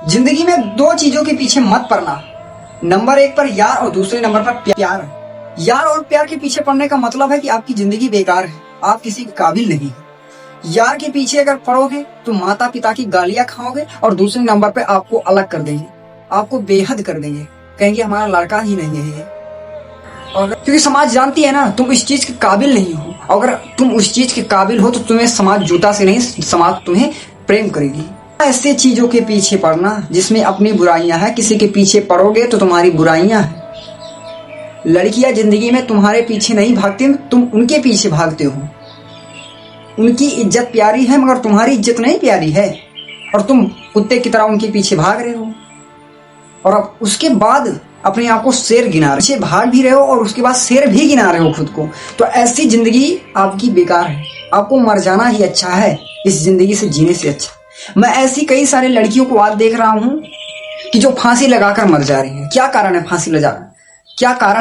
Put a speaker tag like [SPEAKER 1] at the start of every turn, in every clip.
[SPEAKER 1] जिंदगी में दो चीजों के पीछे मत पड़ना। नंबर एक पर यार और दूसरे नंबर पर प्यार। यार और प्यार के पीछे पड़ने का मतलब है कि आपकी जिंदगी बेकार है, आप किसी के काबिल नहीं है। यार के पीछे अगर पड़ोगे तो माता पिता की गालियां खाओगे और दूसरे नंबर पे आपको अलग कर देंगे, आपको बेहद कर देंगे, कहेंगे हमारा लड़का ही नहीं है ये। और क्योंकि समाज जानती है ना तुम इस चीज के काबिल नहीं हो। अगर तुम उस चीज के काबिल हो तो तुम्हें समाज जूता से नहीं, समाज तुम्हें प्रेम करेगी। ऐसे चीजों के पीछे पड़ना जिसमें अपनी बुराइयां हैं, किसी के पीछे पड़ोगे तो तुम्हारी बुराइयां हैं। लड़कियां जिंदगी में तुम्हारे पीछे नहीं भागती, तुम उनके पीछे भागते हो। उनकी इज्जत प्यारी है मगर तुम्हारी इज्जत नहीं प्यारी है और तुम कुत्ते की तरह उनके पीछे भाग रहे हो। और अब उसके बाद अपने आप को शेर गिना रहे, पीछे भाग भी रहे हो और उसके बाद शेर भी गिना रहे हो खुद को। तो ऐसी जिंदगी आपकी बेकार है, आपको मर जाना ही अच्छा है इस जिंदगी से जीने से अच्छा। मैं ऐसी कई सारी लड़कियों को आज देख रहा हूं कि जो फांसी लगाकर मर जा रही हैं। क्या कारण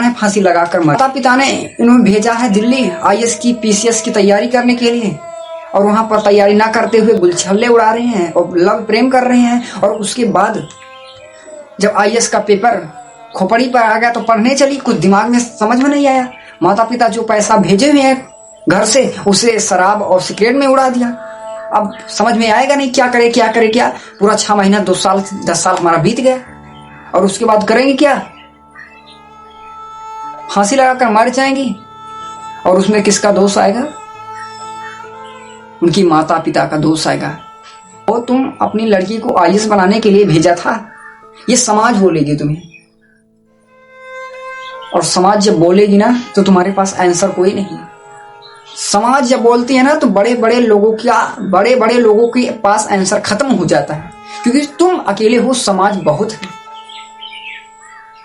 [SPEAKER 1] है फांसी लगाकर माता पिता ने इन्होंने भेजा है दिल्ली आईएएस की पीसीएस की तैयारी करने के लिए और वहां पर तैयारी ना करते हुए गुलछल्ले उड़ा रहे हैं और लव प्रेम कर रहे हैं। और उसके बाद जब आईएएस का पेपर खोपड़ी पर आ गया तो पढ़ने चली, कुछ दिमाग में समझ में नहीं आया। माता पिता जो पैसा भेजे हुए हैं घर से उसे शराब और सिगरेट में उड़ा दिया। अब समझ में आएगा नहीं क्या करे क्या। पूरा 6 महीना 2 साल 10 साल हमारा बीत गया और उसके बाद करेंगे क्या? फांसी लगाकर मर जाएंगी। और उसमें किसका दोष आएगा? उनकी माता पिता का दोष आएगा। वो तुम अपनी लड़की को आईएएस बनाने के लिए भेजा था, ये समाज बोलेगी तुम्हें। और समाज जब बोलेगी ना तो तुम्हारे पास आंसर कोई नहीं। समाज जब बोलती है ना तो बड़े बड़े लोगों के पास आंसर खत्म हो जाता है, क्योंकि तुम अकेले हो, समाज बहुत है।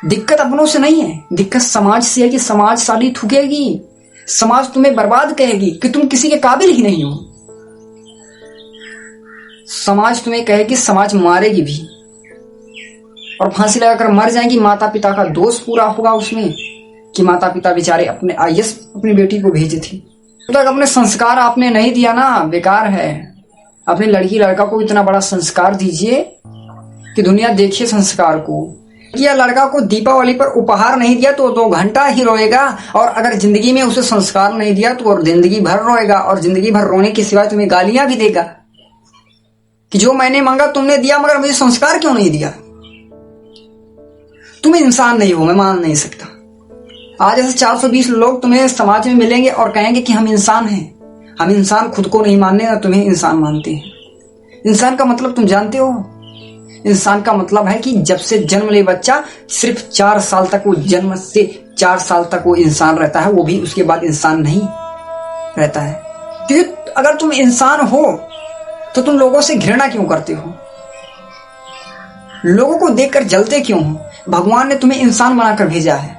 [SPEAKER 1] दिक्कत अपनों से नहीं है, दिक्कत समाज से है कि समाज साली थूकेगी, समाज तुम्हें बर्बाद कहेगी कि तुम किसी के काबिल ही नहीं हो। समाज तुम्हें कहेगी, समाज मारेगी भी और फांसी लगाकर मर जाएंगी। माता पिता का दोष पूरा होगा उसमें कि माता पिता बेचारे अपने आईएएस अपनी बेटी को भेजे थे। तो तक अपने संस्कार आपने नहीं दिया ना, बेकार है। अपने लड़की लड़का को इतना बड़ा संस्कार दीजिए कि दुनिया देखिए संस्कार को। या लड़का को दीपावली पर उपहार नहीं दिया तो 2 घंटा ही रोएगा, और अगर जिंदगी में उसे संस्कार नहीं दिया तो और जिंदगी भर रोएगा, और जिंदगी भर रोने के सिवाय तुम्हें गालियां भी देगा कि जो मैंने मांगा तुमने दिया मगर मुझे संस्कार क्यों नहीं दिया। तुम इंसान नहीं हो, मैं मान नहीं सकता। आज ऐसे 420 लोग तुम्हें समाज में मिलेंगे और कहेंगे कि हम इंसान हैं। हम इंसान खुद को नहीं मानने ना तुम्हें इंसान मानते हैं। इंसान का मतलब तुम जानते हो? इंसान का मतलब है कि जब से जन्म ले बच्चा सिर्फ 4 साल तक, वो जन्म से 4 साल तक वो इंसान रहता है, वो भी उसके बाद इंसान नहीं रहता है। क्योंकि अगर तुम इंसान हो तो तुम लोगों से घृणा क्यों करते हो? लोगों को देखकर जलते क्यों हो? भगवान ने तुम्हें इंसान बनाकर भेजा है।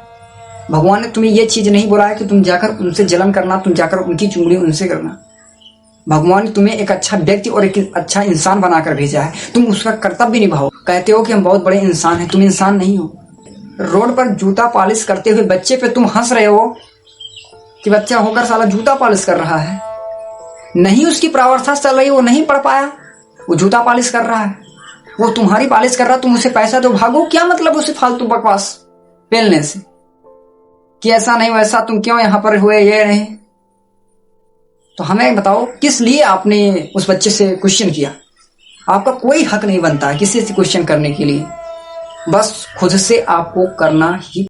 [SPEAKER 1] भगवान ने तुम्हें यह चीज नहीं बोला है कि तुम जाकर उनसे जलन करना, तुम जाकर उनकी चुंगली उनसे करना। भगवान ने तुम्हें एक अच्छा व्यक्ति और एक अच्छा इंसान बनाकर भेजा है, तुम उसका कर्तव्य निभाओ। कहते हो कि हम बहुत बड़े इंसान हैं, तुम इंसान नहीं हो। रोड पर जूता पॉलिश करते हुए बच्चे पे तुम हंस रहे हो कि बच्चा होकर साला जूता पॉलिश कर रहा है। नहीं उसकी प्रावस्था चल रही, वो नहीं पढ़ पाया, वो जूता पॉलिश कर रहा है, वो तुम्हारी पॉलिश कर रहा है, तुम उसे पैसा दो भागो। क्या मतलब उसे फालतू बकवास पेलने से कि ऐसा नहीं वैसा, तुम क्यों यहां पर हुए, ये नहीं। तो हमें बताओ किस लिए आपने उस बच्चे से क्वेश्चन किया? आपका कोई हक नहीं बनता किसी से क्वेश्चन करने के लिए, बस खुद से आपको करना ही